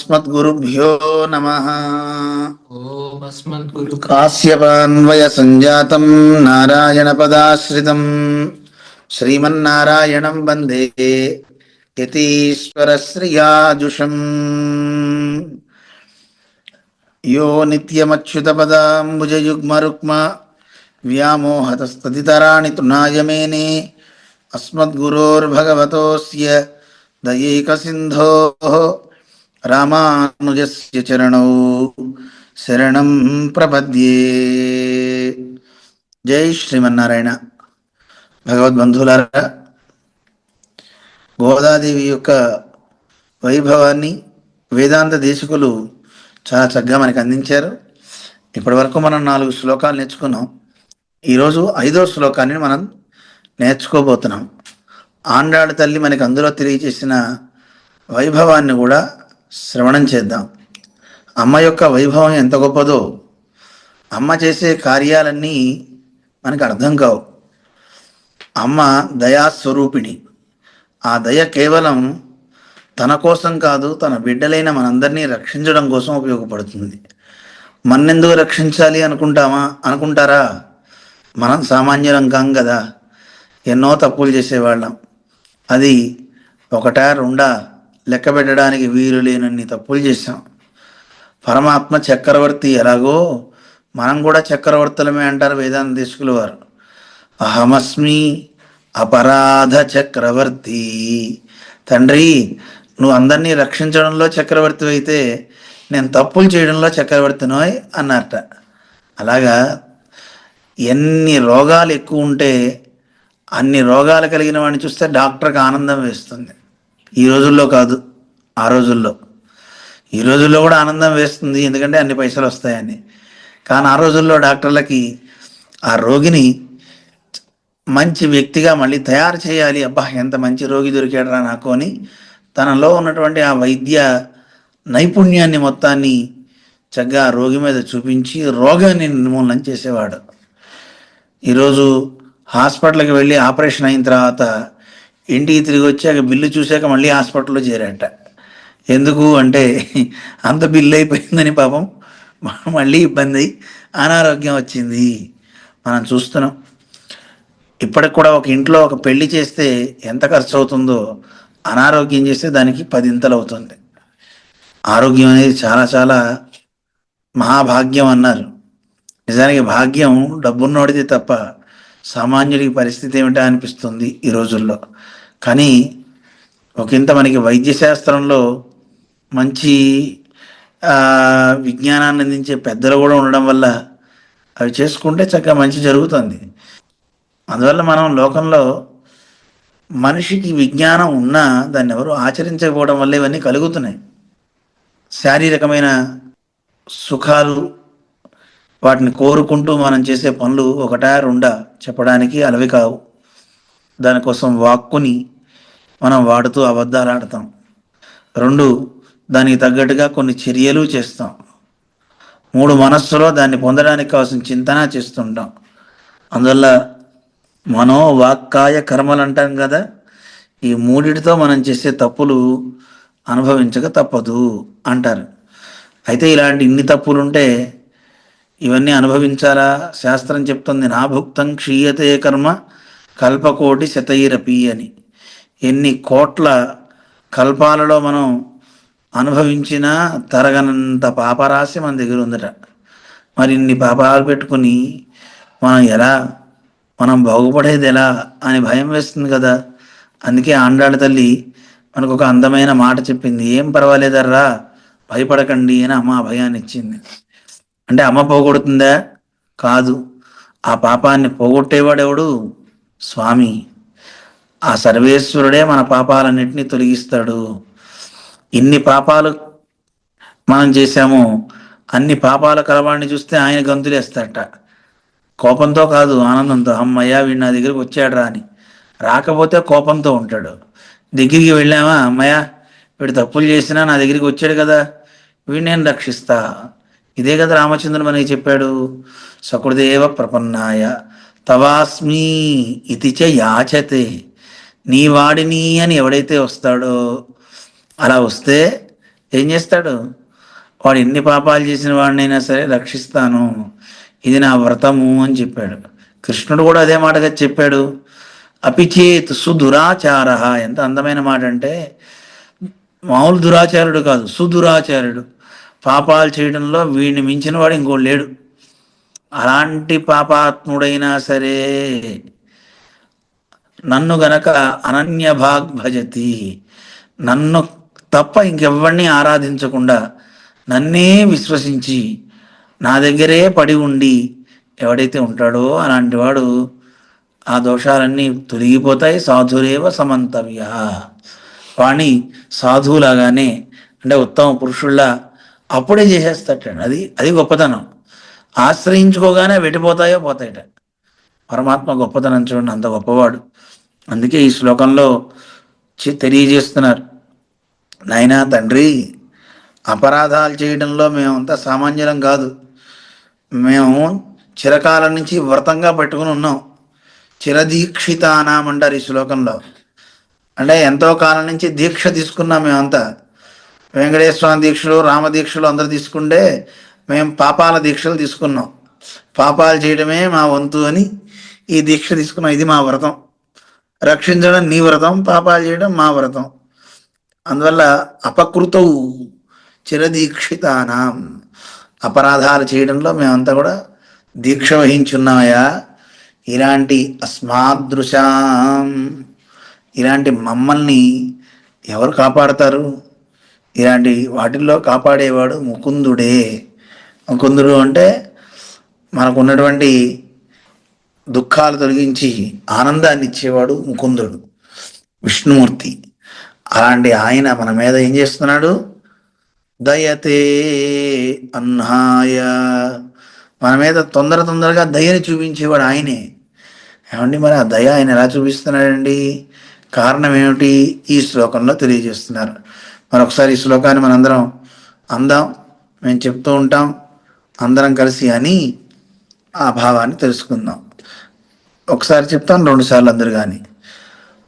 ఓమస్మద్గురుభ్యో నమః. ఓమస్మద్గురు కాశ్యపాన్వయ సంజాతం నారాయణ పదాశ్రితం శ్రీమన్నారాయణం వందే యతీశ్వర శ్రియాజుషం. యో నిత్యమచ్యుతపదాంబుజయుగ్మరుక్మ వ్యామోహతస్తదితరాణి తృణాయమేనే అస్మద్గురోర్భగవతోస్య దయైకసింధోః రామానుజస్య చరణౌ శరణం ప్రపద్యే. జై శ్రీమన్నారాయణ. భగవద్బంధువులారా, గోదాదేవి యొక్క వైభవాన్ని వేదాంత దేశికులు చాలా చక్కగా మనకి అందించారు. ఇప్పటి వరకు మనం 4 శ్లోకాలు నేర్చుకున్నాం. ఈరోజు 5వ శ్లోకాన్ని మనం నేర్చుకోబోతున్నాం. ఆండాళ్ళ తల్లి మనకి అందులో తెలియజేసిన వైభవాన్ని కూడా శ్రవణం చేద్దాం. అమ్మ యొక్క వైభవం ఎంత గొప్పదో, అమ్మ చేసే కార్యాలన్నీ మనకు అర్థం కావు. అమ్మ దయాస్వరూపిణి. ఆ దయ కేవలం తన కోసం కాదు, తన బిడ్డలైన మనందరినీ రక్షించడం కోసం ఉపయోగపడుతుంది. మన్నెందుకు రక్షించాలి అనుకుంటారా? మనం సామాన్యులం కాం కదా, ఎన్నో తప్పులు చేసేవాళ్ళం. అది 1 2 లెక్క పెట్టడానికి వీలు లేనన్ని తప్పులు చేశాం. పరమాత్మ చక్రవర్తి ఎలాగో మనం కూడా చక్రవర్తులమే అంటారు వేదాంత దేశకుల వారు. అహమస్మి అపరాధ చక్రవర్తి. తండ్రి, నువ్వు అందరినీ రక్షించడంలో చక్రవర్తి అయితే నేను తప్పులు చేయడంలో చక్రవర్తినోయ్ అన్నారట. అలాగా ఎన్ని రోగాలు ఎక్కువ ఉంటే అన్ని రోగాలు కలిగిన వాడిని చూస్తే డాక్టర్కి ఆనందం వేస్తుంది. ఈ రోజుల్లో కాదు, ఆ రోజుల్లో. ఈ రోజుల్లో కూడా ఆనందం వేస్తుంది, ఎందుకంటే అన్ని పైసలు వస్తాయని. కానీ ఆ రోజుల్లో డాక్టర్లకి ఆ రోగిని మంచి వ్యక్తిగా మళ్ళీ తయారు చేయాలి. అబ్బా, ఎంత మంచి రోగి దొరికాడరా నాకు అని తనలో ఉన్నటువంటి ఆ వైద్య నైపుణ్యాన్ని మొత్తాన్ని చక్కగా రోగి మీద చూపించి రోగాన్ని నిర్మూలన చేసేవాడు. ఈరోజు హాస్పిటల్కి వెళ్ళి ఆపరేషన్ అయిన తర్వాత ఇంటికి తిరిగి వచ్చాక బిల్లు చూశాక మళ్ళీ హాస్పిటల్లో చేరాట. ఎందుకు అంటే అంత బిల్లు అయిపోయిందని పాపం మళ్ళీ ఇబ్బంది, అనారోగ్యం వచ్చింది. మనం చూస్తున్నాం. ఇప్పటికి కూడా ఒక ఇంట్లో ఒక పెళ్లి చేస్తే ఎంత ఖర్చు అవుతుందో, అనారోగ్యం చేస్తే దానికి 10 ఇంతలు అవుతుంది. ఆరోగ్యం అనేది చాలా చాలా మహాభాగ్యం అన్నారు. నిజానికి భాగ్యం డబ్బున్నోడిది తప్ప సామాన్యుడికి పరిస్థితి ఏమిటా అనిపిస్తుంది ఈ రోజుల్లో. కానీ ఒకంత మనకి వైద్యశాస్త్రంలో మంచి విజ్ఞానాన్ని అందించే పెద్దలు కూడా ఉండడం వల్ల అవి చేసుకుంటే చక్కగా మంచి జరుగుతుంది. అందువల్ల మనం లోకంలో మనిషికి విజ్ఞానం ఉన్నా దాన్ని ఎవరు ఆచరించకపోవడం వల్ల ఇవన్నీ కలుగుతున్నాయి. శారీరకమైన సుఖాలు, వాటిని కోరుకుంటూ మనం చేసే పనులు 1 2 చెప్పడానికి అలవి కావు. దానికోసం వాక్కుని మనం వాడుతూ అబద్ధాలు ఆడతాం. 2 దానికి తగ్గట్టుగా కొన్ని చర్యలు చేస్తాం. 3 మనస్సులో దాన్ని పొందడానికి కావాల్సిన చింతన చేస్తుంటాం. అందువల్ల మనో వాక్కాయ కర్మలు అంటాం కదా, ఈ 3టితో మనం చేసే తప్పులు అనుభవించక తప్పదు అంటారు. అయితే ఇలాంటి ఇన్ని తప్పులుంటే ఇవన్నీ అనుభవించాలా? శాస్త్రం చెప్తుంది, నా భుక్తం క్షీయతే కర్మ కల్పకోటి శతైరపి అని. ఎన్ని కోట్ల కల్పాలలో మనం అనుభవించినా తరగనంత పాపరాశి మన దగ్గర ఉందట. మరి ఇన్ని పాపాలు పెట్టుకుని మనం బాగుపడేది ఎలా అని భయం వేస్తుంది కదా. అందుకే ఆండాళ్ళ తల్లి మనకు ఒక అందమైన మాట చెప్పింది. ఏం పర్వాలేదర్రా, భయపడకండి అని అమ్మ భయాన్ని ఇచ్చింది. అంటే అమ్మ పోగొడుతుందా? కాదు. ఆ పాపాన్ని పోగొట్టేవాడెవడు? స్వామి. ఆ సర్వేశ్వరుడే మన పాపాలన్నింటినీ తొలగిస్తాడు. ఇన్ని పాపాలు మనం చేశాము, అన్ని పాపాల కలవాడిని చూస్తే ఆయన గంతులేస్తాడట. కోపంతో కాదు, ఆనందంతో. అమ్మయ్య, వీడు నా దగ్గరికి వచ్చాడురా అని. రాకపోతే కోపంతో ఉంటాడు. దగ్గరికి వెళ్ళామా, అమ్మయ్య వీడు తప్పులు చేసినా నా దగ్గరికి వచ్చాడు కదా, వీడు నేను రక్షిస్తా. ఇదే కదా రామచంద్రుడు మనకి చెప్పాడు. సకృదేవ ప్రపన్నాయ తవాస్మి ఇతి చ యాచతే. నీ వాడిని అని ఎవడైతే వస్తాడో, అలా వస్తే ఏం చేస్తాడు? వాడు ఎన్ని పాపాలు చేసిన వాడినైనా సరే రక్షిస్తాను, ఇది నా వ్రతము అని చెప్పాడు. కృష్ణుడు కూడా అదే మాటగా చెప్పాడు. అపిచేత్ సుదురాచార, ఎంత అందమైన మాట అంటే, మామూలు దురాచారుడు కాదు, సుదురాచారుడు. పాపాలు చేయడంలో వీడిని మించిన వాడు ఇంకోడు లేడు. అలాంటి పాపాత్ముడైనా సరే నన్ను గనక అనన్యభాగ్ భజతి, నన్ను తప్ప ఇంకెవ్వరిని ఆరాధించకుండా నన్నే విశ్వసించి నా దగ్గరే పడి ఉండి ఎవడైతే ఉంటాడో అలాంటి వాడు, ఆ దోషాలన్నీ తొలగిపోతాయి. సాధురేవ సమంతవ్య, వాణ్ణి సాధువులాగానే, అంటే ఉత్తమ పురుషుల్లా అప్పుడే చేసేస్తాడు. అది అది గొప్పతనం. ఆశ్రయించుకోగానే వెటిపోతాయో పోతాయట. పరమాత్మ గొప్పతనం చూడండి, అంత గొప్పవాడు. అందుకే ఈ శ్లోకంలో తెలియజేస్తున్నారు, నాయనా తండ్రి, అపరాధాలు చేయడంలో మేమంతా సామాన్యులం కాదు. మేము చిరకాలం నుంచి వ్రతంగా పెట్టుకుని ఉన్నాం. చిరదీక్షితానాం అంటారు ఈ శ్లోకంలో. అంటే ఎంతో కాలం నుంచి దీక్ష తీసుకున్నాం మేమంతా. వెంకటేశ్వర దీక్షలు, రామదీక్షలు అందరు తీసుకుంటే మేము పాపాల దీక్షలు తీసుకున్నాం. పాపాలు చేయడమే మా వంతు అని ఈ దీక్ష తీసుకున్నాం. ఇది మా వ్రతం. రక్షించడం నీ వ్రతం, పాపాలు చేయడం మా వ్రతం. అందువల్ల అపకృతవు చిరదీక్షితానాం, అపరాధాలు చేయడంలో మేమంతా కూడా దీక్ష వహించున్నాయా. ఇలాంటి అస్మాదృశాం, ఇలాంటి మమ్మల్ని ఎవరు కాపాడతారు? ఇలాంటి వాటిల్లో కాపాడేవాడు ముకుందుడే. ముకుందుడు అంటే మనకున్నటువంటి దుఃఖాలు తొలగించి ఆనందాన్ని ఇచ్చేవాడు ముకుందుడు, విష్ణుమూర్తి. అలాంటి ఆయన మన మీద ఏం చేస్తున్నాడు? దయతే అన్నాయ, మన మీద తొందరగా దయని చూపించేవాడు ఆయనే. ఏమండి, మరి ఆ దయ ఆయన ఎలా చూపిస్తున్నాడండి? కారణం ఏమిటి? ఈ శ్లోకంలో తెలియజేస్తున్నారు. మరొకసారి ఈ శ్లోకాన్ని మనందరం అందాం. మేము చెప్తూ ఉంటాం, అందరం కలిసి అని ఆ భావాన్ని తెలుసుకుందాం. ఒకసారి చెప్తాను, 2 సార్లు అందరు కానీ.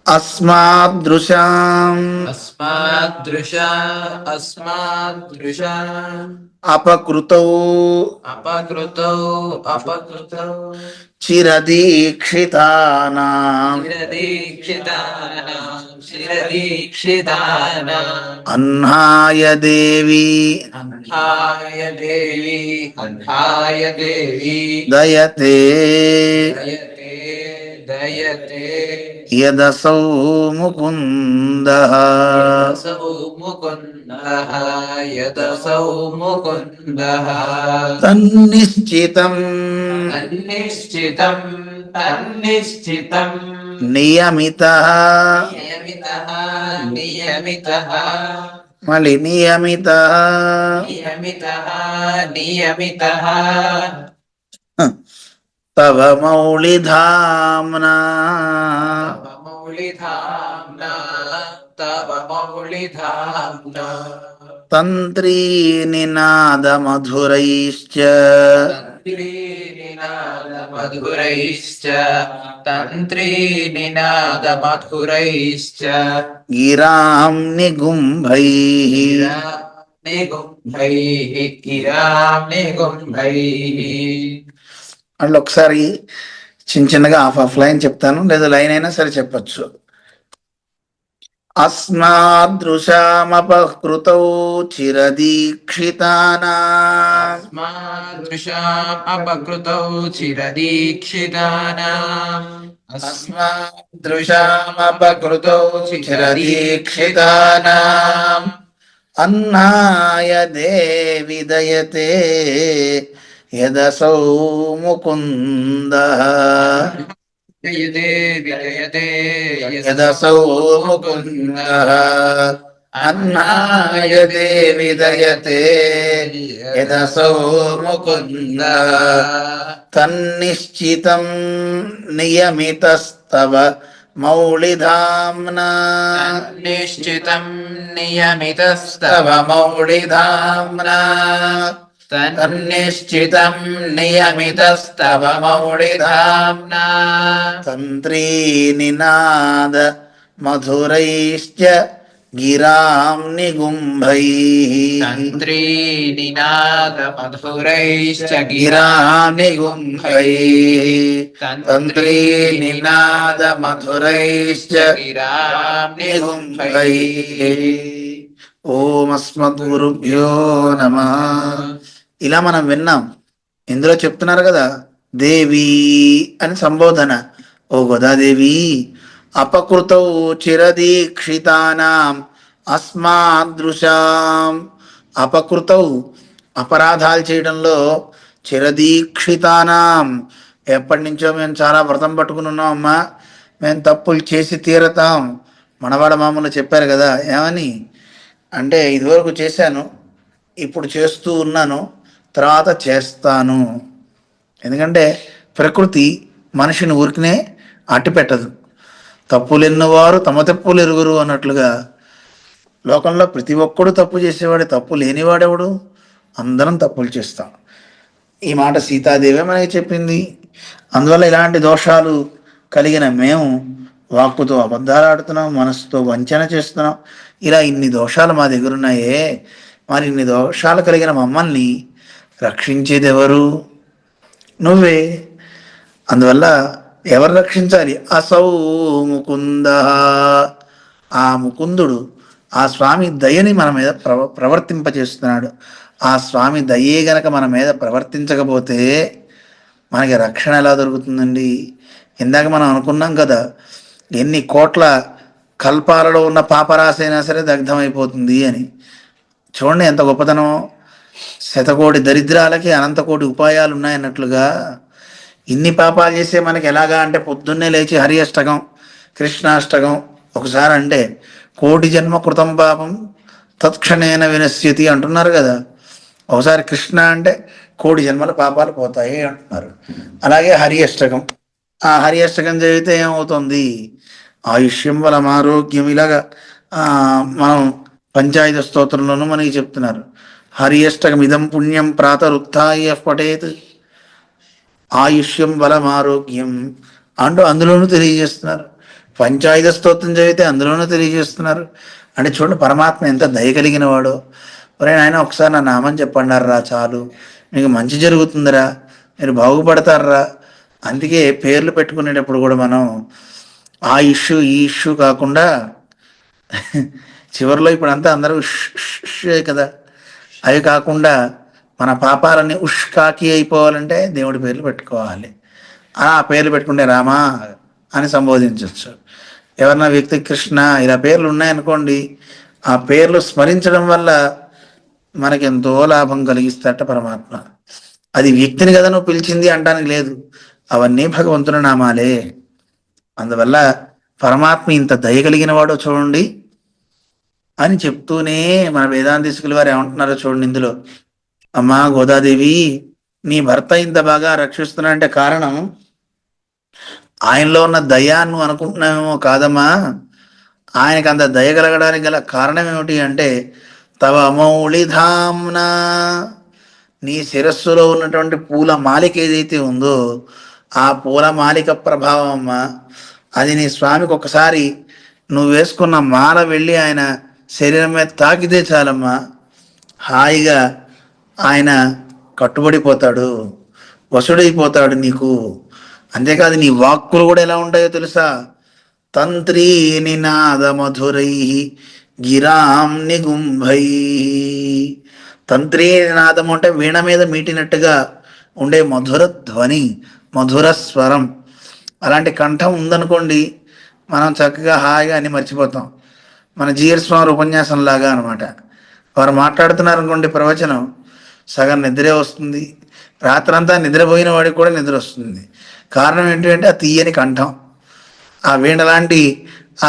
అస్మాదృశాం అపకృతౌ చిరదీక్షితానాం అన్నాయ దేవి దయతే యదసౌ ముకుందః తన్నిశ్చితం నియమితః మళ్ళీ నియమితః తవ మౌళిధామ్నా తంత్రీ నినాద మధురైశ్చ గిరాం నిగుంభైః అట్లా ఒకసారి చిన్నగా హాఫ్ లైన్ చెప్తాను, లేదా లైన్ అయినా సరే చెప్పచ్చు. అస్మాదృశామపకృతౌ చిరదీక్షితానాం అన్నాయ దేవి దయతే యదసౌ ముకుందః యదసౌ ముకుందః అన్నాయ దేవి దయతే యదసౌ ముకుందః తన్నిశ్చితం నియమితస్తవ మౌళిధామ్నా నియమితస్తవ మౌళిధామ్నా తన్నిశ్చితం నియమితస్తవ మౌళిధామ్నా తంత్రీ నినాద మధురైశ్చ గిరాం నిగుంభైః తంత్రీ నినాదమధురైశ్చ గిరాం నిగుంభైః తంత్రీ నినాదమధురైశ్చ గిరాం నిగుంభైః. ఓం అస్మద్గురుభ్యో నమః. ఇలా మనం విన్నాం. ఇందులో చెప్తున్నారు కదా, దేవి అని సంబోధన. ఓ గోదాదేవి, అపకృతౌ చిరదీక్షితానాం అస్మాదృశాం. అపకృతౌ అపరాధాలు చేయడంలో, చిరదీక్షితానాం ఎప్పటి నుంచో మేము చాలా వ్రతం పట్టుకుని ఉన్నాం అమ్మా, మేము తప్పులు చేసి తీరతాం. మనవాడ మామూలు చెప్పారు కదా, ఏమని అంటే ఇదివరకు చేశాను, ఇప్పుడు చేస్తూ ఉన్నాను, తర్వాత చేస్తాను. ఎందుకంటే ప్రకృతి మనిషిని ఊరికనే అట్టి పెట్టదు. తప్పులెన్నవారు తమ తప్పులు ఎరుగురు అన్నట్లుగా లోకంలో ప్రతి ఒక్కడు తప్పు చేసేవాడే, తప్పు లేనివాడెవడు? అందరం తప్పులు చేస్తాం. ఈ మాట సీతాదేవే మనకి చెప్పింది. అందువల్ల ఇలాంటి దోషాలు కలిగిన మేము వాక్కుతో అబద్ధాలు ఆడుతున్నాం, మనసుతో వంచన చేస్తున్నాం. ఇలా ఇన్ని దోషాలు మా దగ్గర ఉన్నాయే, మరి ఇన్ని దోషాలు కలిగిన మమ్మల్ని రక్షించేది ఎవరు? నువ్వే. అందువల్ల ఎవరు రక్షించాలి? అసౌ ముకుంద. ఆ ముకుందుడు, ఆ స్వామి దయని మన మీద ప్రవర్తింపచేస్తున్నాడు. ఆ స్వామి దయే గనక మన మీద ప్రవర్తించకపోతే మనకి రక్షణ ఎలా దొరుకుతుందండి? ఇందాక మనం అనుకున్నాం కదా, ఎన్ని కోట్ల కల్పాలలో ఉన్న పాపరాశి అయినా సరే దగ్ధమైపోతుంది అని. చూడండి ఎంత గొప్పతనం. శతకోటి దరిద్రాలకి అనంతకోటి ఉపాయాలు ఉన్నాయన్నట్లుగా ఇన్ని పాపాలు చేసే మనకి ఎలాగా అంటే, పొద్దున్నే లేచి హరి అష్టకం, కృష్ణాష్టకం ఒకసారి అంటే కోటి జన్మ కృతం పాపం తత్క్షణేన వినశ్యతి అంటున్నారు కదా. ఒకసారి కృష్ణ అంటే కోటి జన్మల పాపాలు పోతాయి అంటున్నారు. అలాగే హరి అష్టకం, ఆ హరి అష్టకం చదివితే ఏమవుతుంది? ఆయుష్యం బలం ఆరోగ్యం. ఇలాగా మనం పంచాయత స్తోత్రంలోనూ మనకి చెప్తున్నారు. హరి అష్టకం ఇదం పుణ్యం ప్రాతరుత్థాయ పఠేత్, ఆయుష్యం బలం ఆరోగ్యం అంటూ అందులోనూ తెలియజేస్తున్నారు. పంచాయుధ స్తోత్రం చదివితే అందులోనూ తెలియజేస్తున్నారు. అంటే చూడండి పరమాత్మ ఎంత దయ కలిగిన వాడో. ఒరే నాయన, ఒకసారి నా నామం చెప్పండారా చాలు, మీకు మంచి జరుగుతుందిరా, మీరు బాగుపడతారా. అందుకే పేర్లు పెట్టుకునేటప్పుడు కూడా మనం ఆ ఇష్యూ ఈ ఇష్యూ కాకుండా చివరిలో ఇప్పుడంతా అందరూ కదా, అవి కాకుండా మన పాపాలన్నీ ఉష్కాకి అయిపోవాలంటే దేవుడి పేర్లు పెట్టుకోవాలి. ఆ పేర్లు పెట్టుకుంటే రామా అని సంబోధించవచ్చు. ఎవరన్నా వ్యక్తి కృష్ణ ఇలా పేర్లు ఉన్నాయనుకోండి, ఆ పేర్లు స్మరించడం వల్ల మనకి ఎంతో లాభం కలిగిస్తాట పరమాత్మ. అది వ్యక్తిని కదా నువ్వు పిలిచింది అంటానికి లేదు, అవన్నీ భగవంతుని నామాలే. అందువల్ల పరమాత్మ ఇంత దయ కలిగిన వాడో చూడండి అని చెప్తూనే మన వేదాంతీసుకుల వారు ఏమంటున్నారో చూడండి ఇందులో. అమ్మా గోదాదేవి, నీ భర్త ఇంత బాగా రక్షిస్తున్నా అంటే కారణం ఆయనలో ఉన్న దయా నువ్వు అనుకుంటున్నామేమో కాదమ్మా. ఆయనకు అంత దయ కలగడానికి గల కారణం ఏమిటి అంటే, తవ మౌళిధామ్న, నీ శిరస్సులో ఉన్నటువంటి పూల మాలిక ఏదైతే ఉందో ఆ పూల మాలిక ప్రభావం అమ్మా. అది నీ స్వామికి ఒకసారి నువ్వు వేసుకున్న మాల వెళ్ళి ఆయన శరీరం మీద తాకితే చాలమ్మా, హాయిగా ఆయన కట్టుబడిపోతాడు, వసుడైపోతాడు నీకు. అంతేకాదు నీ వాక్కులు కూడా ఎలా ఉంటాయో తెలుసా? తంత్రీ నినాద మధురై గిరాం నిగుంభై. తంత్రీ నినాదం అంటే వీణ మీద మీటినట్టుగా ఉండే మధుర ధ్వని, మధుర స్వరం. అలాంటి కంఠం ఉందనుకోండి, మనం చక్కగా హాయిగా అని మర్చిపోతాం. మన జీఎల్ స్వామి ఉపన్యాసం లాగా అనమాట. వారు మాట్లాడుతున్నారు అనుకోండి, ప్రవచనం సగం నిద్రే వస్తుంది, రాత్రంతా నిద్రపోయిన వాడికి కూడా నిద్ర వస్తుంది. కారణం ఏంటంటే ఆ తీయని కంఠం, ఆ వీణ లాంటి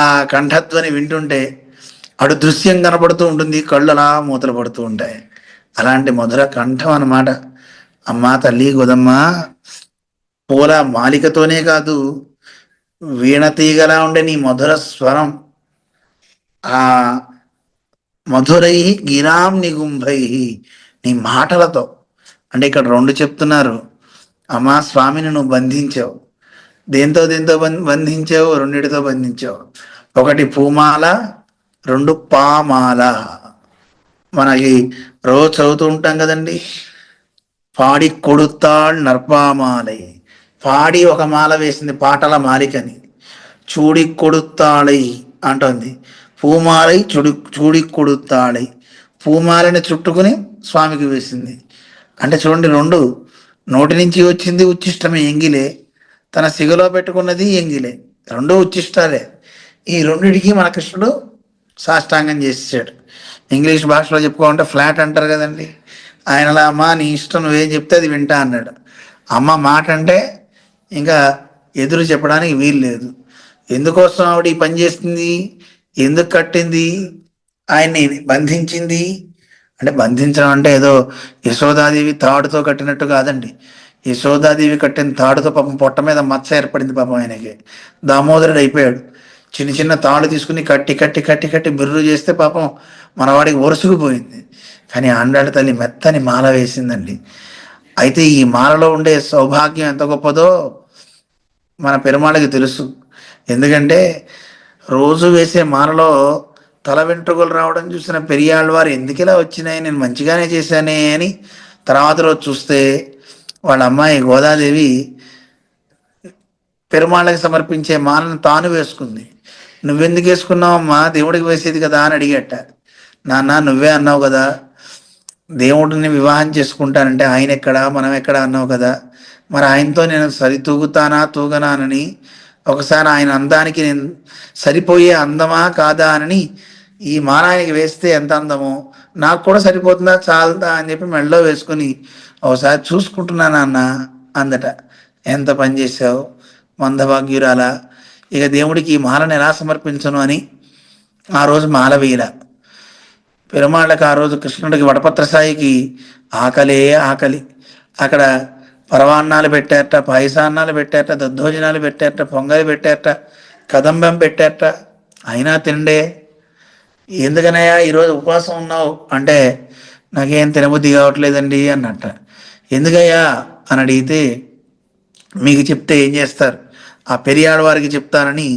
ఆ కంఠధ్వని వింటుంటే అటు దృశ్యం కనపడుతూ ఉంటుంది, కళ్ళు అలా మూతలు పడుతూ ఉంటాయి. అలాంటి మధుర కంఠం అన్నమాట. అమ్మా తల్లి గోదమ్మ, పూల మాలికతోనే కాదు, వీణ తీగలా ఉండే నీ మధుర స్వరం, ఆ మధురై గిరాం నిగుంభై, నీ మాటలతో. అంటే ఇక్కడ రెండు చెప్తున్నారు. అమ్మా స్వామిని నువ్వు బంధించావు, దేంతో బంధించావు? రెండిటితో బంధించావు. ఒకటి పూమాల, రెండు పామాల. మనకి రోజు చదువుతూ ఉంటాం కదండి, పాడి కొడుతాళ్ నర్పామాలై. పాడి ఒక మాల వేసింది పాటల మాలికని, చూడి కొడుతాళై అంటుంది. పూమాలై చూడి కొడుతాళై, పూమాలని చుట్టుకుని స్వామికి వేసింది. అంటే చూడండి, రెండు నోటి నుంచి వచ్చింది ఉచ్చిష్టమే ఎంగిలే, తన సిగలో పెట్టుకున్నది ఎంగిలే, రెండు ఉచ్చిష్టాలే. ఈ రెండిటికి మన కృష్ణుడు సాష్టాంగం చేసేసాడు. ఇంగ్లీష్ భాషలో చెప్పుకోవాలంటే ఫ్లాట్ అంటారు కదండి. ఆయనలా అమ్మ నీ ఇష్టం, నువ్వేం చెప్తే అది వింటా అన్నాడు. అమ్మ మాట అంటే ఇంకా ఎదురు చెప్పడానికి వీలు లేదు. ఎందుకోసం ఆవిడ ఈ పని చేస్తుంది, ఎందుకు కట్టింది, ఆయన్ని బంధించింది అంటే, బంధించడం అంటే ఏదో యశోదాదేవి తాడుతో కట్టినట్టు కాదండి. యశోదాదేవి కట్టిన తాడుతో పాపం పొట్ట మీద మచ్చ ఏర్పడింది పాపం ఆయనకి. దామోదరుడు అయిపోయాడు. చిన్న చిన్న తాళ్ళు తీసుకుని కట్టి కట్టి కట్టి కట్టి బిర్రు చేస్తే పాపం మనవాడికి ఒరుసుకుపోయింది. కానీ ఆండాళ్ళ తల్లి మెత్తని మాల వేసిందండి. అయితే ఈ మాలలో ఉండే సౌభాగ్యం ఎంత గొప్పదో మన పెరుమాళకి తెలుసు. ఎందుకంటే రోజు వేసే మాలలో తల వెంట్రుకలు రావడం చూసిన పెరియాళ్ళవారు ఎందుకు ఇలా వచ్చినాయి, నేను మంచిగానే చేశానే అని తర్వాత రోజు చూస్తే వాళ్ళ అమ్మాయి గోదాదేవి పెరుమాళ్ళకి సమర్పించే మాలను తాను వేసుకుంది. నువ్వెందుకు వేసుకున్నావమ్మా, దేవుడికి వేసేది కదా అని అడిగట. నాన్న నువ్వే అన్నావు కదా దేవుడిని వివాహం చేసుకుంటానంటే, ఆయన ఎక్కడా మనం ఎక్కడా అన్నావు కదా, మరి ఆయనతో నేను సరి తూగుతానా తూగనానని, ఒకసారి ఆయన అందానికి నేను సరిపోయే అందమా కాదా అని ఈ మాల ఆయనకి వేస్తే ఎంత అందమో, నాకు కూడా సరిపోతుందా చాలదా అని చెప్పి మెడలో వేసుకుని ఒకసారి చూసుకుంటున్నాను అన్న అందట. ఎంత పని చేసావు మందభాగ్యురాల, ఇక దేవుడికి ఈ మాలను ఎలా సమర్పించను అని ఆ రోజు మాల వేయల. పెరుమాళ్ళకి ఆ రోజు కృష్ణుడికి వడపత్రసాయికి ఆకలే ఆకలి. అక్కడ పరవాన్నాలు పెట్టారట, పాయసాన్నాలు పెట్టారట, దద్దోజనాలు పెట్టారట, పొంగలి పెట్టారట, కదంబం పెట్టారట, అయినా తిండే. ఎందుకనయ్యా ఈరోజు ఉపవాసం ఉన్నావు అంటే, నాకేం తినబుద్ధి కావట్లేదండి అన్నట్ట. ఎందుకయ్యా అని అడిగితే, మీకు చెప్తే ఏం చేస్తారు, ఆ పెరియాళ్ళ వారికి చెప్తానని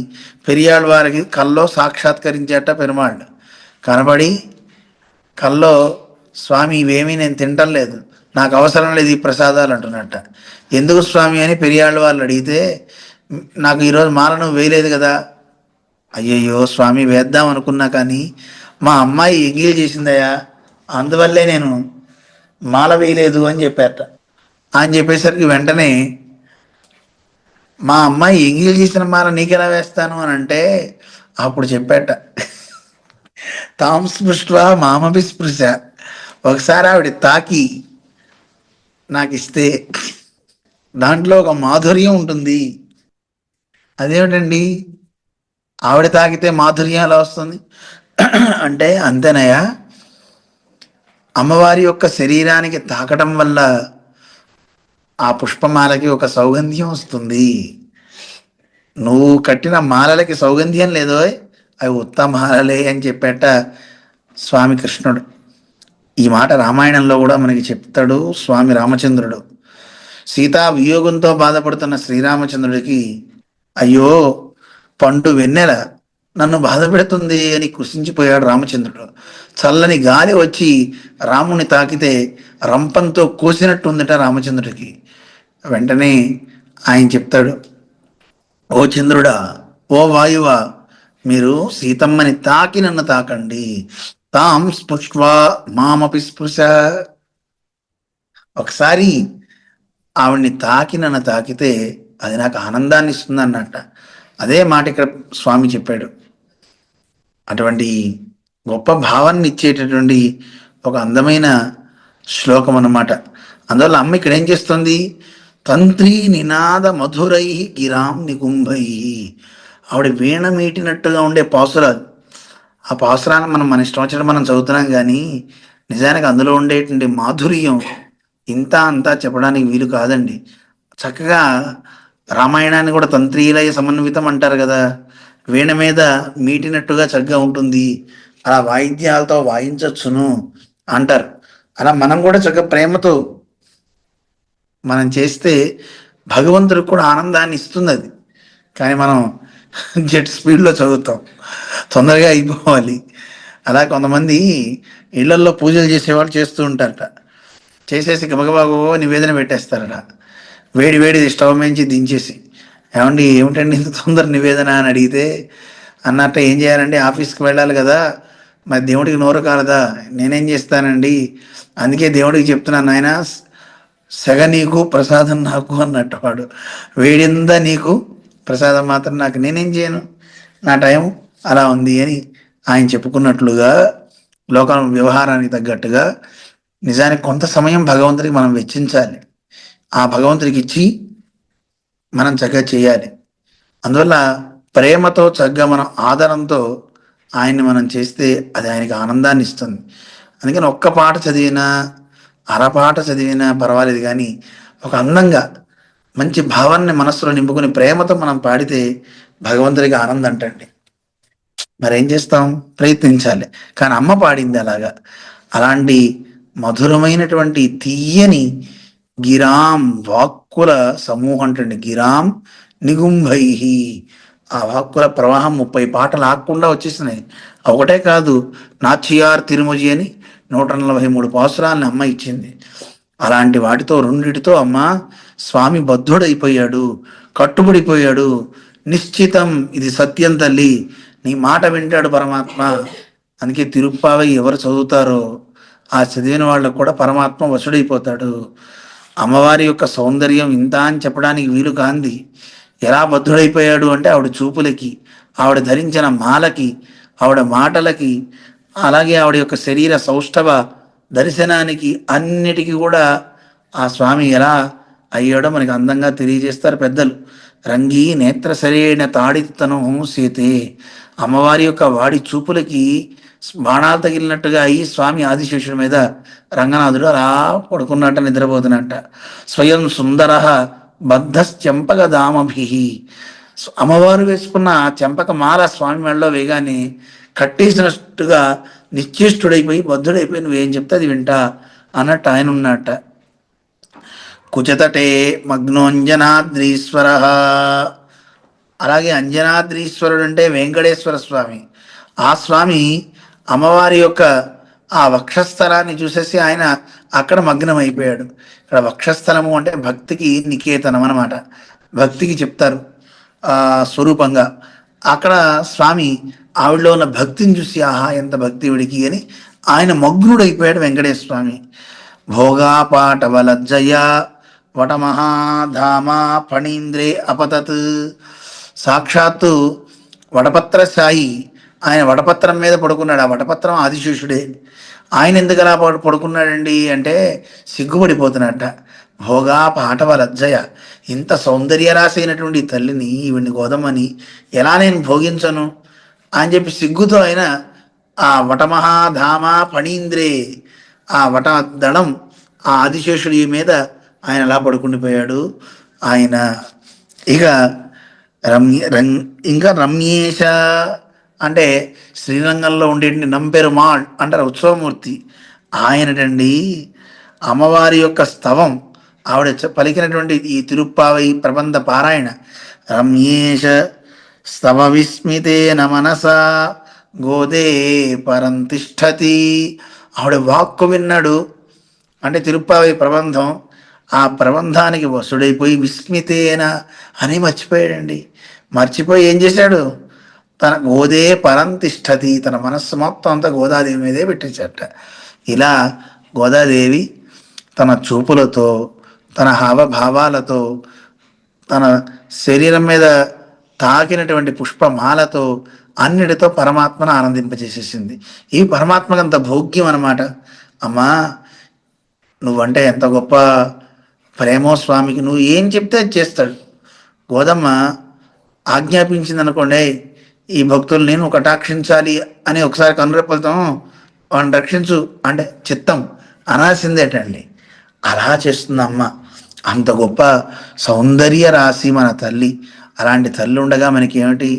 పెరియాళ్ళ వారికి కల్లో సాక్షాత్కరించేట పెరుమాళ్ళు. కనబడి కల్లో, స్వామి ఇవేమీ నేను తింటం లేదు, నాకు అవసరం లేదు ఈ ప్రసాదాలు అంటున్నట్ట. ఎందుకు స్వామి అని పెరియాళ్ళ వాళ్ళు అడిగితే, నాకు ఈరోజు మాలను వేయలేదు కదా. అయ్యయ్యో స్వామి వేద్దాం అనుకున్నా కానీ మా అమ్మాయి ఎంగిల్ చేసిందయ్యా, అందువల్లే నేను మాల వేయలేదు అని చెప్పారట. అని చెప్పేసరికి వెంటనే, మా అమ్మాయి ఎంగిల్ చేసిన మాల నీకెలా వేస్తాను అని అంటే, అప్పుడు చెప్పాట, తాం స్పృష్ట్వా మామపి స్పృశ, ఒకసారి ఆవిడ తాకి నాకు ఇస్తే దాంట్లో ఒక మాధుర్యం ఉంటుంది. అదేమిటండి, ఆవిడ తాకితే మాధుర్యం ఎలా వస్తుంది అంటే, అంతేనయ్యా, అమ్మవారి యొక్క శరీరానికి తాకటం వల్ల ఆ పుష్పమాలకి ఒక సౌగంధ్యం వస్తుంది. నువ్వు కట్టిన మాలలకి సౌగంధ్యం లేదో, అవి ఉత్తమాలలే అని చెప్పేట స్వామి కృష్ణుడు. ఈ మాట రామాయణంలో కూడా మనకి చెప్తాడు స్వామి రామచంద్రుడు. సీతా వియోగంతో బాధపడుతున్న శ్రీరామచంద్రుడికి, అయ్యో పండు వెన్నెల నన్ను బాధ పెడుతుంది అని కృషించిపోయాడు రామచంద్రుడు. చల్లని గాలి వచ్చి రాముని తాకితే రంపంతో కోసినట్టుందట రామచంద్రుడికి. వెంటనే ఆయన చెప్తాడు, ఓ చంద్రుడా, ఓ వాయువా, మీరు సీతమ్మని తాకి నన్ను తాకండి. తాం స్పృష్వా మామపి స్పృశ, ఒకసారి ఆవిడ్ని తాకి నన్ను తాకితే అది నాకు ఆనందాన్ని ఇస్తుంది అన్నట్ట. అదే మాట ఇక్కడ స్వామి చెప్పాడు. అటువంటి గొప్ప భావాన్ని ఇచ్చేటటువంటి ఒక అందమైన శ్లోకం అన్నమాట. అందువల్ల అమ్మ ఇక్కడ ఏం చేస్తుంది, తంత్రి నినాద మధురై గిరాం నికుంభై, ఆవిడ వీణ మీటినట్టుగా ఉండే పాసురాలు. ఆ పాసురాన్ని మన ఇష్టం వచ్చినట్టు మనం చదువుతున్నాం కానీ నిజానికి అందులో ఉండేటువంటి మాధుర్యం ఇంత అంతా చెప్పడానికి వీలు కాదండి. చక్కగా రామాయణాన్ని కూడా తంత్రీలయ సమన్వితం అంటారు కదా, వీణ మీద మీటినట్టుగా చక్కగా ఉంటుంది, అలా వాయిద్యాలతో వాయించవచ్చును అంటారు. అలా మనం కూడా చక్కగా ప్రేమతో మనం చేస్తే భగవంతుడికి కూడా ఆనందాన్ని ఇస్తుంది అది. కానీ మనం జెట్ స్పీడ్లో చదువుతాం, తొందరగా అయిపోవాలి. అలా కొంతమంది ఇళ్లల్లో పూజలు చేసేవాళ్ళు చేస్తూ ఉంటారట. చేసేసి గబగబాగో నివేదన పెట్టేస్తారట. వేడి వేడి స్టవ్ మించి దించేసి, ఏమండి ఏమిటండి ఇంత తొందర నివేదన అని అడిగితే, అన్నట్ట ఏం చేయాలండి, ఆఫీస్కి వెళ్ళాలి కదా, మరి దేవుడికి నోరు కాలదా, నేనేం చేస్తానండి, అందుకే దేవుడికి చెప్తున్నాను నాయన, సెగ నీకు ప్రసాదం నాకు అన్నట్టు వాడు. వేడిందా నీకు, ప్రసాదం మాత్రం నాకు, నేనేం చేయను, నా టైం అలా ఉంది అని ఆయన చెప్పుకున్నట్లుగా లోకం వ్యవహారానికి తగ్గట్టుగా నిజానికి కొంత సమయం భగవంతుడికి మనం వెచ్చించాలి. ఆ భగవంతుడికి ఇచ్చి మనం చక్కగా చేయాలి. అందువల్ల ప్రేమతో చక్కగా మనం ఆదరంతో ఆయన్ని మనం చేస్తే అది ఆయనకి ఆనందాన్ని ఇస్తుంది. అందుకని ఒక్క పాట చదివినా అరపాట చదివినా పర్వాలేదు, కానీ ఒక అందంగా మంచి భావాన్ని మనస్సులో నింపుకుని ప్రేమతో మనం పాడితే భగవంతుడికి ఆనందం అంటండి. మరేం చేస్తాం, ప్రయత్నించాలి. కానీ అమ్మ పాడింది అలాగా. అలాంటి మధురమైనటువంటి తీయని గిరాం వాక్కుల సమూహం అంటండి. గిరాం నిగుంభై, ఆ వాక్కుల ప్రవాహం 30 పాటలు ఆకుండా వచ్చేసినాయి. ఒకటే కాదు, నాచియార్ తిరుమజి అని 143 పాసురాలని అమ్మ ఇచ్చింది. అలాంటి వాటితో రెండిటితో అమ్మ స్వామి బద్ధుడైపోయాడు, కట్టుబడిపోయాడు. నిశ్చితం, ఇది సత్యం తల్లి, నీ మాట వింటాడు పరమాత్మ. అందుకే తిరుప్పావై ఎవరు చదువుతారో ఆ చదివిన వాళ్ళకు కూడా పరమాత్మ వశుడైపోతాడు. అమ్మవారి యొక్క సౌందర్యం ఇంత అని చెప్పడానికి వీలు కాంది. ఎలా బద్ధుడైపోయాడు అంటే ఆవిడ చూపులకి, ఆవిడ ధరించిన మాలకి, ఆవిడ మాటలకి, అలాగే ఆవిడ యొక్క శరీర సౌష్ఠవ దర్శనానికి, అన్నిటికీ కూడా ఆ స్వామి ఎలా అయ్యాడో మనకి అందంగా తెలియజేస్తారు పెద్దలు. రంగి నేత్ర సరైన తాడితను సీతే, అమ్మవారి యొక్క వాడి చూపులకి బాణాలు తగిలినట్టుగా అయ్యి స్వామి ఆదిశేషుడి మీద రంగనాథుడు అలా పడుకున్నట్ట, నిద్రపోతున్నట్ట. స్వయం సుందర బద్ధశ్చంపక దామభి, అమ్మవారు వేసుకున్న చెంపక మాల స్వామి మెడలో వేగానే కట్టేసినట్టుగా నిశ్చేష్టుడైపోయి బద్ధుడైపోయి నువ్వేం చెప్తే అది వింటా అన్నట్టు ఆయన ఉన్నట్ట. కుచతటే మగ్నోంజనాద్రీశ్వర, అలాగే అంజనాద్రీశ్వరుడు అంటే వెంకటేశ్వర స్వామి. ఆ స్వామి అమ్మవారి యొక్క ఆ వక్షస్థలాన్ని చూసేసి ఆయన అక్కడ మగ్నమైపోయాడు. ఇక్కడ వక్షస్థలము అంటే భక్తికి నికేతనం అన్నమాట, భక్తికి చెప్తారు ఆ స్వరూపంగా. అక్కడ స్వామి ఆవిడలో ఉన్న భక్తిని చూసి ఆహా ఎంత భక్తి విడికి అని ఆయన మగ్నుడైపోయాడు వెంకటేశ్వర స్వామి. భోగాపాటవలజ్జయ వటమహాధామ ఫణీంద్రే అపతత్, సాక్షాత్తు వటపత్ర సాయి ఆయన వటపత్రం మీద పడుకున్నాడు. ఆ వటపత్రం ఆదిశేషుడే. ఆయన ఎందుకు అలా పడుకున్నాడండి అంటే సిగ్గుపడిపోతున్నట్ట. భోగా పాటవ లజ్జయ, ఇంత సౌందర్యరాశి అయినటువంటి తల్లిని, ఈవిడ్ని గోదమ్మని ఎలా నేను భోగించను అని చెప్పి సిగ్గుతో ఆయన ఆ వటమహాధామ ఫణీంద్రే, ఆ వట దళం ఆ ఆదిశేషుడి మీద ఆయన అలా పడుకుండిపోయాడు. ఆయన ఇక ఇంకా రమ్యేశ అంటే శ్రీరంగంలో ఉండేటి నంపెరుమాళ్ అంటారు ఉత్సవమూర్తి. ఆయనటండి అమ్మవారి యొక్క స్తవం ఆవిడ పలికినటువంటి ఈ తిరుప్పావై ప్రబంధ పారాయణ. రమ్యేశ స్తవ విస్మితేన మనసా గోదే పరంతిష్టతి, ఆవిడ వాక్కు విన్నాడు అంటే తిరుప్పావై ప్రబంధం. ఆ ప్రబంధానికి వసుడైపోయి విస్మితేన అని మర్చిపోయాడండి. మర్చిపోయి ఏం చేశాడు, తన గోదే పరంతిష్టతి, తన మనస్సు మొత్తం అంతా గోదాదేవి మీదే పెట్టించట. ఇలా గోదాదేవి తన చూపులతో, తన హావభావాలతో, తన శరీరం మీద తాకినటువంటి పుష్పమాలతో అన్నిటితో పరమాత్మను ఆనందింపజేసేసింది. ఈ పరమాత్మకంత భోగ్యం అన్నమాట. అమ్మా నువ్వంటే ఎంత గొప్ప ప్రేమో స్వామికి, నువ్వు ఏం చెప్తే అది చేస్తాడు. గోదమ్మ ఆజ్ఞాపించింది అనుకోండి, ఈ భక్తుల్ని నువ్వు కటాక్షించాలి అని ఒకసారి కనురెప్పలతో వాడిని రక్షించు అంటే చిత్తం అనాల్సిందేటండి. అలా చేస్తుంది అమ్మ. అంత గొప్ప సౌందర్య రాశి మన తల్లి. అలాంటి తల్లి ఉండగా మనకి ఏమిటి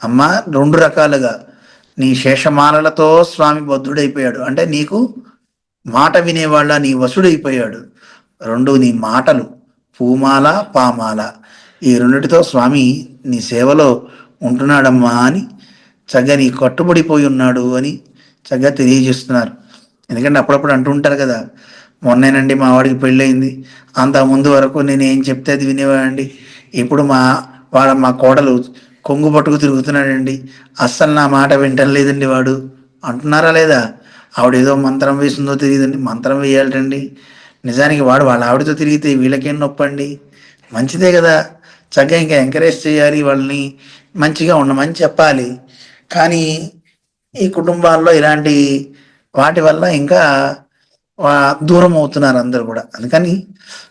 అమ్మ, 2 రకాలుగా నీ శేషమాలలతో స్వామి బద్ధుడైపోయాడు అంటే నీకు మాట వినేవాళ్ళ నీ వశుడైపోయాడు. 2 నీ మాటలు పూమాల పామాల, ఈ రెండిటితో స్వామి నీ సేవలో ఉంటున్నాడమ్మా అని చక్కగా నీ కట్టుబడిపోయి ఉన్నాడు అని చక్కగా తెలియజేస్తున్నారు. ఎందుకంటే అప్పుడప్పుడు అంటూ ఉంటారు కదా, మొన్నేనండి మా వాడికి పెళ్ళయింది, అంత ముందు వరకు నేను ఏం చెప్తే అది వినేవాడండి, ఇప్పుడు మా కోడలు కొంగు పట్టుకు తిరుగుతున్నాడండి, అస్సలు నా మాట వింటం లేదండి వాడు అంటున్నారా లేదా? ఆవిడేదో మంత్రం వేసిందో తెలియదండి. మంత్రం వేయాలటండి, నిజానికి వాడు వాళ్ళ ఆవిడతో తిరిగితే వీళ్ళకేం నొప్పండి? మంచిదే కదా, చక్కగా ఇంకా ఎంకరేజ్ చేయాలి, వాళ్ళని మంచిగా ఉండమని చెప్పాలి. కానీ ఈ కుటుంబాల్లో ఇలాంటి వాటి వల్ల ఇంకా దూరం అవుతున్నారు అందరూ కూడా. అందుకని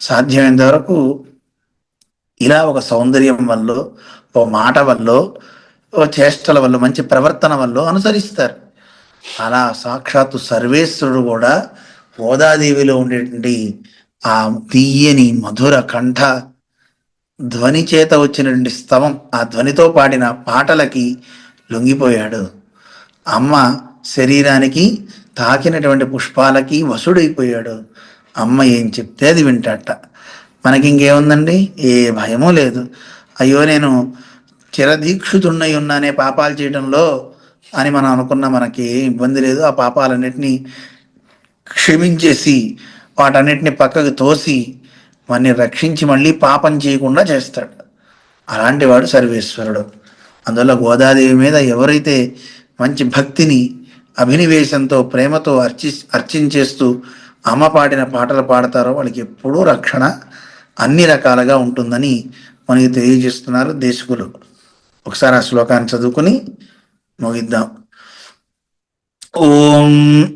సాధ్యమైనంత వరకు ఇలా ఒక సౌందర్యం వల్ల, ఓ మాట వల్ల, ఓ చేష్టల వల్ల, మంచి ప్రవర్తన వల్ల అనుసరిస్తారు. అలా సాక్షాత్తు సర్వేశ్వరుడు కూడా గోదాదేవిలో ఉండేటువంటి ఆ తీయని మధుర కంఠ ధ్వని చేత వచ్చినటువంటి స్తవం, ఆ ధ్వనితో పాడిన పాటలకి లొంగిపోయాడు. అమ్మ శరీరానికి తాకినటువంటి పుష్పాలకి వశుడైపోయాడు. అమ్మ ఏం చెప్తే అది వింటాట. మనకి ఇంకేముందండి, ఏ భయమూ లేదు. అయ్యో నేను చిరదీక్షితున్నై ఉన్నానే పాపాలు చేయడంలో అని మనం అనుకున్న మనకి ఏ ఇబ్బంది లేదు. ఆ పాపాలన్నిటినీ క్షమించేసి వాటన్నిటిని పక్కకు తోసి మనని రక్షించి మళ్ళీ పాపం చేయకుండా చేస్తాడు. అలాంటి వాడు సర్వేశ్వరుడు. అందువల్ల గోదాదేవి మీద ఎవరైతే మంచి భక్తిని, అభినివేశంతో, ప్రేమతో అర్చించేస్తూ అమ్మ పాడిన పాటలు పాడతారో వాళ్ళకి ఎప్పుడూ రక్షణ అన్ని రకాలుగా ఉంటుందని మనకి తెలియజేస్తున్నారు దేశకులు. ఒకసారి ఆ శ్లోకాన్ని చదువుకుని ముగిద్దాం. ఓం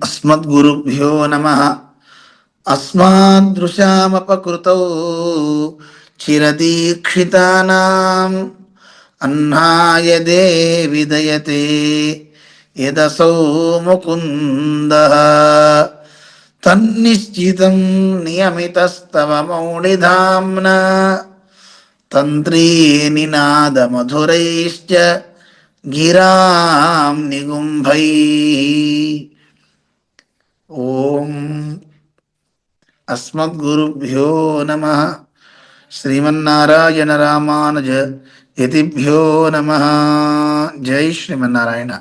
అస్మద్గురుభ్యో నమః. అస్మాదృశామపకృతౌ చిరదీక్షితానాం అన్నాయ దేవి దయతే యదసౌ ముకుందః తన్నిశ్చితం నియమితస్తవ మౌళిధామ్నా తంత్రీ నినాదమధురైశ్చ గిరాం నిగుంభైః. ఓం అస్మద్గురుభ్యో నమః. శ్రీమన్నారాయణ రామానుజ యతిభ్యో నమః. జై శ్రీమన్నారాయణ.